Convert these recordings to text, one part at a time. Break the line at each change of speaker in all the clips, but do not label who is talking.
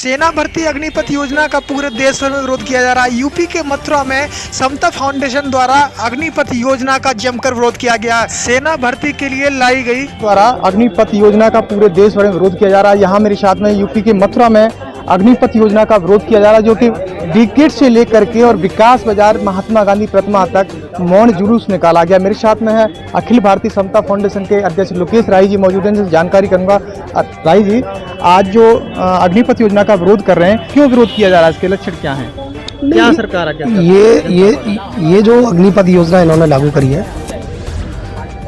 सेना भर्ती अग्निपथ योजना का पूरे देश भर में विरोध किया जा रहा है। यूपी के मथुरा में समता फाउंडेशन द्वारा अग्निपथ योजना का जमकर विरोध किया गया। सेना भर्ती के लिए लाई गई
द्वारा अग्निपथ योजना का पूरे देश भर में विरोध किया जा रहा है। यहाँ मेरे साथ में यूपी के मथुरा में अग्निपथ योजना का विरोध किया जा रहा है, जो कि विकेट से लेकर के और विकास बाजार महात्मा गांधी प्रतिमा तक मौन जुलूस निकाला गया। मेरे साथ में है अखिल भारतीय समता फाउंडेशन के अध्यक्ष लोकेश राय जी मौजूद हैं, जिनसे जानकारी करूंगा। राय जी, आज जो अग्निपथ योजना का विरोध कर रहे हैं, क्यों विरोध किया जा रहा है, इसके लक्षण क्या हैं? क्या सरकार
ये जो अग्निपथ योजना इन्होंने लागू करी है,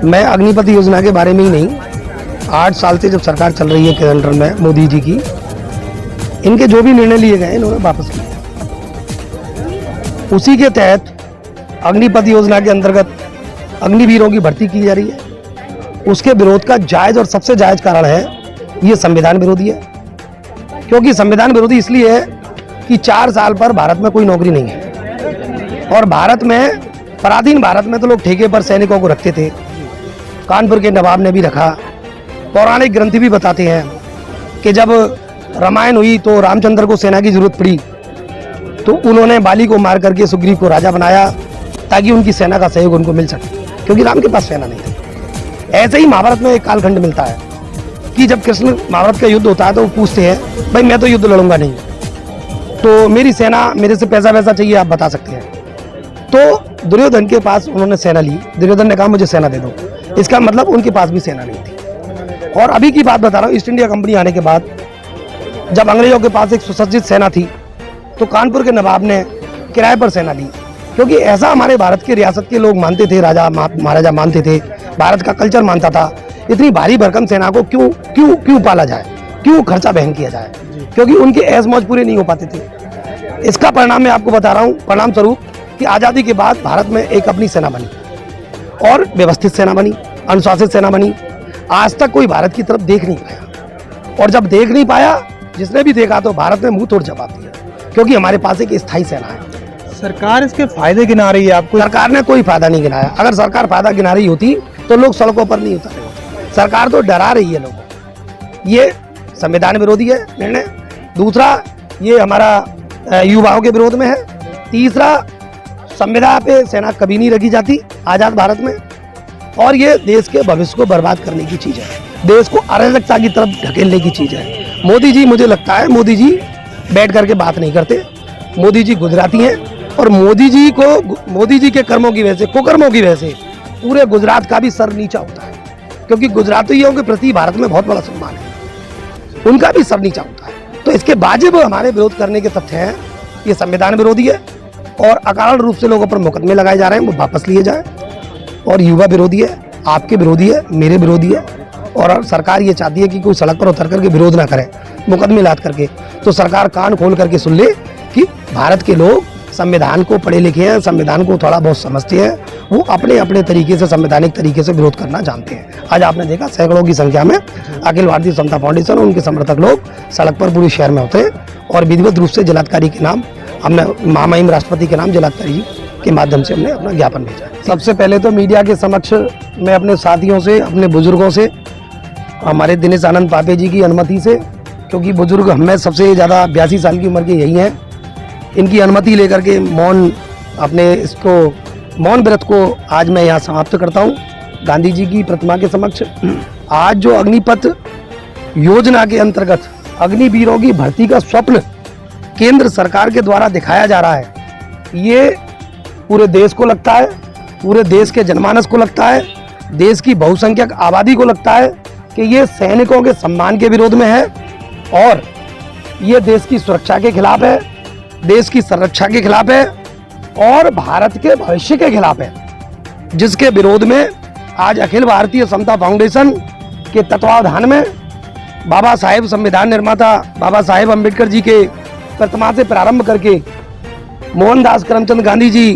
मैं अग्निपथ योजना के बारे में ही नहीं, 8 साल से जब सरकार चल रही है केंद्र में मोदी जी की, इनके जो भी निर्णय लिए गए इन्होंने वापस किए। उसी के तहत अग्निपथ योजना के अंतर्गत अग्निवीरों की भर्ती की जा रही है। उसके विरोध का जायज और सबसे जायज कारण है ये संविधान विरोधी है। क्योंकि संविधान विरोधी इसलिए है कि 4 साल पर भारत में कोई नौकरी नहीं है, और भारत में पराधीन भारत में तो लोग ठेके पर सैनिकों को रखते थे। कानपुर के नवाब ने भी रखा। पौराणिक ग्रंथ भी बताते हैं कि जब रामायण हुई तो रामचंद्र को सेना की जरूरत पड़ी, तो उन्होंने बाली को मार करके सुग्रीव को राजा बनाया ताकि उनकी सेना का सहयोग उनको मिल सके, क्योंकि राम के पास सेना नहीं थी। ऐसे ही महाभारत में एक कालखंड मिलता है कि जब कृष्ण महाभारत का युद्ध होता है तो वो पूछते हैं, भाई मैं तो युद्ध लड़ूंगा नहीं, तो मेरी सेना, मेरे से पैसा वैसा चाहिए, आप बता सकते हैं। तो दुर्योधन के पास उन्होंने सेना ली। दुर्योधन ने कहा मुझे सेना दे दो। इसका मतलब उनके पास भी सेना नहीं थी। और अभी की बात बता रहा हूँ, ईस्ट इंडिया कंपनी आने के बाद जब अंग्रेजों के पास एक सुसज्जित सेना थी, तो कानपुर के नवाब ने किराए पर सेना ली। क्योंकि ऐसा हमारे भारत के रियासत के लोग मानते थे, राजा महाराजा मानते थे, भारत का कल्चर मानता था, इतनी भारी भरकम सेना को क्यों पाला जाए, क्यों खर्चा बहन किया जाए, क्योंकि उनके ऐश मौज पूरे नहीं हो पाते थे। इसका परिणाम मैं आपको बता रहा हूँ, परिणाम स्वरूप कि आज़ादी के बाद भारत में एक अपनी सेना बनी, और व्यवस्थित सेना बनी, अनुशासित सेना बनी। आज तक कोई भारत की तरफ देख नहीं पाया, और जब देख नहीं पाया, जिसने भी देखा तो भारत ने मुंह तोड़ जवाब दिया, क्योंकि हमारे पास एक स्थायी सेना है।
सरकार इसके फायदे गिना रही है आपको?
सरकार ने कोई फायदा नहीं गिनाया। अगर सरकार फायदा गिना रही होती तो लोग सड़कों पर नहीं उतरे होते। सरकार तो डरा रही है लोगों को। ये संविधान विरोधी है निर्णय। दूसरा, ये हमारा युवाओं के विरोध में है। तीसरा, संविधान पे सेना कभी नहीं रखी जाती आजाद भारत में, और ये देश के भविष्य को बर्बाद करने की चीज है, देश को अराजकता की तरफ ढकेलने की चीज है। मोदी जी, मुझे लगता है मोदी जी बैठ करके बात नहीं करते, मोदी जी गुजराती हैं, और मोदी जी के कर्मों की वजह से, कुकर्मों की वजह से पूरे गुजरात का भी सर नीचा होता है। क्योंकि गुजरातियों के प्रति भारत में बहुत बड़ा सम्मान है, उनका भी सर नीचा होता है। तो इसके वाजिब हमारे विरोध करने के तथ्य हैं। ये संविधान विरोधी है, और अकारण रूप से लोगों पर मुकदमे लगाए जा रहे हैं, वो वापस लिए जाए। और युवा विरोधी है, आपके विरोधी है, मेरे विरोधी है, और सरकार ये चाहती है कि कोई सड़क पर उतर करके विरोध ना करे, मुकदमे लाद करके। तो सरकार कान खोल करके सुन ले कि भारत के लोग संविधान को पढ़े लिखे हैं, संविधान को थोड़ा बहुत समझते हैं, वो अपने अपने तरीके से, संवैधानिक तरीके से विरोध करना जानते हैं। आज आपने देखा सैकड़ों की संख्या में अखिल भारतीय समता फाउंडेशन और उनके समर्थक लोग सड़क पर पूरे शहर में होते हैं, और विधिवत रूप से जिलाधिकारी के नाम, हमने महामहिम राष्ट्रपति के नाम जिलाधिकारी जी के माध्यम से हमने अपना ज्ञापन भेजा। सबसे पहले तो मीडिया के समक्ष मैं अपने साथियों से, अपने बुजुर्गों से, हमारे दिनेश आनंद पापे जी की अनुमति से, क्योंकि बुजुर्ग हमें सबसे ज़्यादा 82 साल की उम्र के यही हैं, इनकी अनुमति लेकर के मौन व्रत को आज मैं यहाँ समाप्त करता हूँ गांधी जी की प्रतिमा के समक्ष। आज जो अग्निपथ योजना के अंतर्गत अग्निवीरों की भर्ती का स्वप्न केंद्र सरकार के द्वारा दिखाया जा रहा है, ये पूरे देश को लगता है, पूरे देश के जनमानस को लगता है, देश की बहुसंख्यक आबादी को लगता है कि ये सैनिकों के सम्मान के विरोध में है, और ये देश की सुरक्षा के खिलाफ है, देश की संरक्षा के खिलाफ है, और भारत के भविष्य के खिलाफ है, जिसके विरोध में आज अखिल भारतीय समता फाउंडेशन के तत्वावधान में बाबा साहेब, संविधान निर्माता बाबा साहेब अम्बेडकर जी के प्रतिमा से प्रारंभ करके मोहनदास करमचंद गांधी जी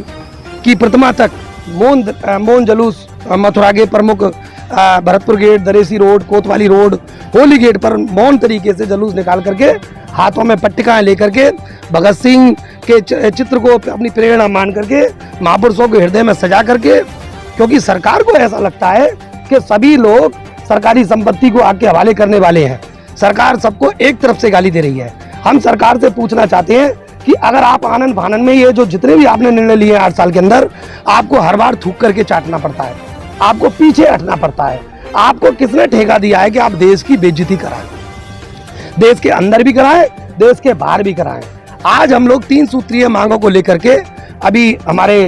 की प्रतिमा तक मौन जुलूस मथुरा के प्रमुख भरतपुर गेट, दरेसी रोड, कोतवाली रोड, होली गेट पर मौन तरीके से जुलूस निकाल करके, हाथों में पट्टिकाएं लेकर के, भगत सिंह के चित्र को अपनी प्रेरणा मान करके, महापुरुषों के हृदय में सजा करके, क्योंकि सरकार को ऐसा लगता है कि सभी लोग सरकारी संपत्ति को आग के हवाले करने वाले हैं। सरकार सबको एक तरफ से गाली दे रही है। हम सरकार से पूछना चाहते हैं कि अगर आप आनंद फानन में ये जो जितने भी आपने निर्णय लिए हैं 8 साल के अंदर, आपको हर बार थूक करके चाटना पड़ता है, आपको पीछे हटना पड़ता है। आपको किसने ठेका दिया है कि आप देश की बेइज्जती कराएं? देश के अंदर भी कराएं, देश के बाहर भी कराएं। आज हम लोग 3 सूत्रीय मांगों को लेकर के अभी हमारे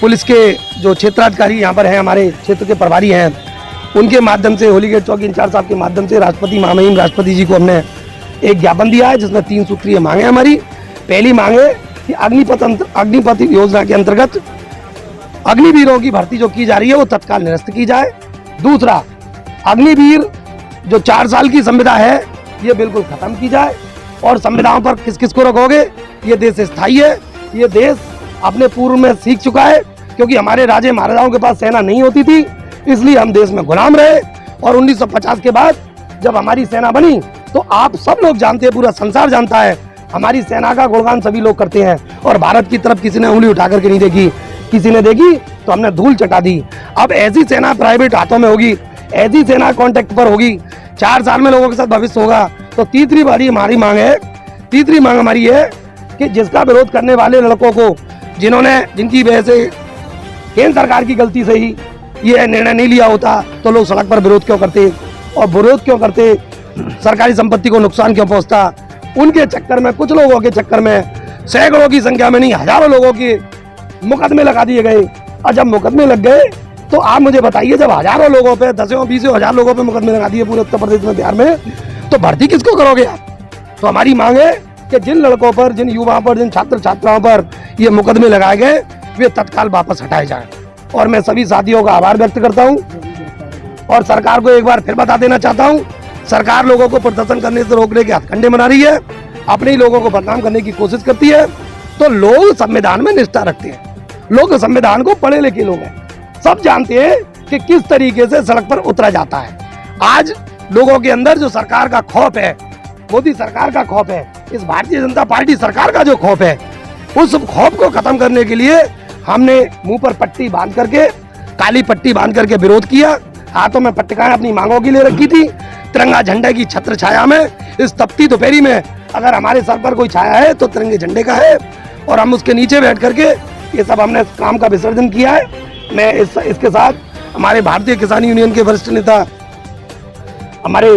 पुलिस के जो क्षेत्राधिकारी यहाँ पर हैं, हमारे क्षेत्र के प्रभारी हैं, उनके माध्यम से होली गेट चौकी इंचार्ज साहब के माध्यम से राष्ट्रपति महामहिम राष्ट्रपति जी को हमने एक ज्ञापन दिया है, जिसमें 3 सूत्रीय मांगे हमारी। पहली मांग है कि अग्निपथ योजना के अंतर्गत अग्निवीरों की भर्ती जो की जा रही है वो तत्काल निरस्त की जाए। दूसरा, अग्निवीर जो 4 साल की संविदा है ये बिल्कुल खत्म की जाए। और संविदाओं पर किस किस को रखोगे? ये देश स्थायी है, ये देश अपने पूर्व में सीख चुका है, क्योंकि हमारे राजे महाराजाओं के पास सेना नहीं होती थी, इसलिए हम देश में गुलाम रहे। और 1950 के बाद जब हमारी सेना बनी तो आप सब लोग जानते हैं, पूरा संसार जानता है, हमारी सेना का गुणगान सभी लोग करते हैं। और भारत की तरफ किसी ने उंगली उठा करके नहीं देखी, किसी ने देखी तो हमने धूल चटा दी। अब ऐसी सेना प्राइवेट हाथों में होगी, ऐसी सेना कॉन्ट्रैक्ट पर होगी, 4 साल में लोगों के साथ भविष्य होगा। तो तीसरी बारी हमारी मांग है, तीसरी मांग हमारी है कि जिसका विरोध करने वाले लड़कों को, जिनकी वजह से केंद्र सरकार की गलती से ही ये निर्णय नहीं लिया होता, तो लोग सड़क पर विरोध क्यों करते? और विरोध क्यों करते? सरकारी संपत्ति को नुकसान क्यों पहुंचता? उनके चक्कर में, कुछ लोगों के चक्कर में सैकड़ों की संख्या में नहीं, हजारों लोगों के मुकदमे लगा दिए गए। और जब मुकदमे लग गए तो आप मुझे बताइए, जब हजारों लोगों पे, 10-20 हजार लोगों पे मुकदमे लगा दिए पूरे उत्तर प्रदेश में, बिहार में, तो भर्ती किसको करोगे आप? तो हमारी मांग है कि जिन लड़कों पर, जिन युवाओं पर, जिन छात्र छात्राओं पर ये मुकदमे लगाए गए वे तत्काल वापस हटाए जाएं। और मैं सभी साथियों का आभार व्यक्त करता हूं और सरकार को एक बार फिर बता देना चाहता हूं, सरकार लोगों को प्रदर्शन करने से रोकने के हथकंडे बना रही है, अपने ही लोगों को बदनाम करने की कोशिश करती है। तो लोग संविधान में निष्ठा रखते हैं, लोग संविधान को पढ़े लिखे लोग हैं, सब जानते हैं कि किस तरीके से सड़क पर उतरा जाता है। आज लोगों के अंदर जो सरकार का खौफ है, मोदी सरकार का खौफ है, इस भारतीय जनता पार्टी सरकार का जो खौफ है, उस खौफ को खत्म करने के लिए हमने मुंह पर पट्टी बांध करके, काली पट्टी बांध करके विरोध किया। हाथों में पट्टिकाएं अपनी मांगों की ले रखी थी। तिरंगा झंडे की छत्र छाया में, इस तपती दोपहरी में अगर हमारे सर पर कोई छाया है तो तिरंगे झंडे का है, और हम उसके नीचे बैठ करके ये सब हमने काम का विसर्जन किया है। मैं इसके साथ हमारे भारतीय किसान यूनियन के वरिष्ठ नेता हमारे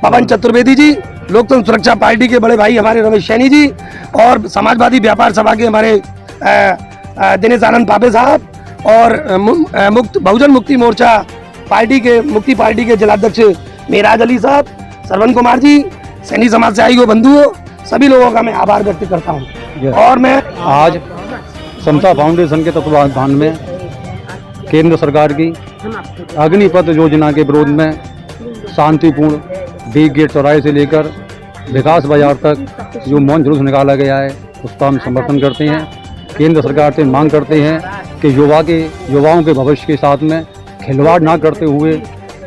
पवन चतुर्वेदी जी, लोकतंत्र सुरक्षा पार्टी के बड़े भाई हमारे रमेश सैनी जी, और समाजवादी व्यापार सभा के हमारे दिनेश आनंद पापे साहब, और बहुजन मुक्ति मोर्चा पार्टी के जिलाध्यक्ष मेराज अली साहब, सरवन कुमार जी, सैनी समाज से आई हो बंधुओं, सभी लोगों का मैं आभार व्यक्त करता हूँ। और मैं
आज समता फाउंडेशन के तत्वाधान में केंद्र सरकार की अग्निपथ योजना के विरोध में शांतिपूर्ण डी गेट चौराहे से लेकर विकास बाजार तक जो मौन जुलूस निकाला गया है उसका हम समर्थन करते हैं। केंद्र सरकार से मांग करते हैं कि युवाओं के भविष्य के साथ में खिलवाड़ ना करते हुए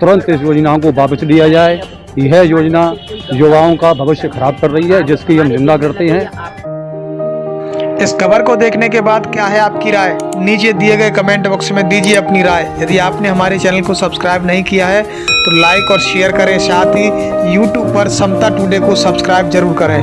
तुरंत इस योजना को वापस लिया जाए। यह योजना युवाओं का भविष्य खराब कर रही है, जिसकी हम निंदा करते हैं।
इस खबर को देखने के बाद क्या है आपकी राय? नीचे दिए गए कमेंट बॉक्स में दीजिए अपनी राय। यदि आपने हमारे चैनल को सब्सक्राइब नहीं किया है तो लाइक और शेयर करें, साथ ही यूट्यूब पर समता टुडे को सब्सक्राइब जरूर करें।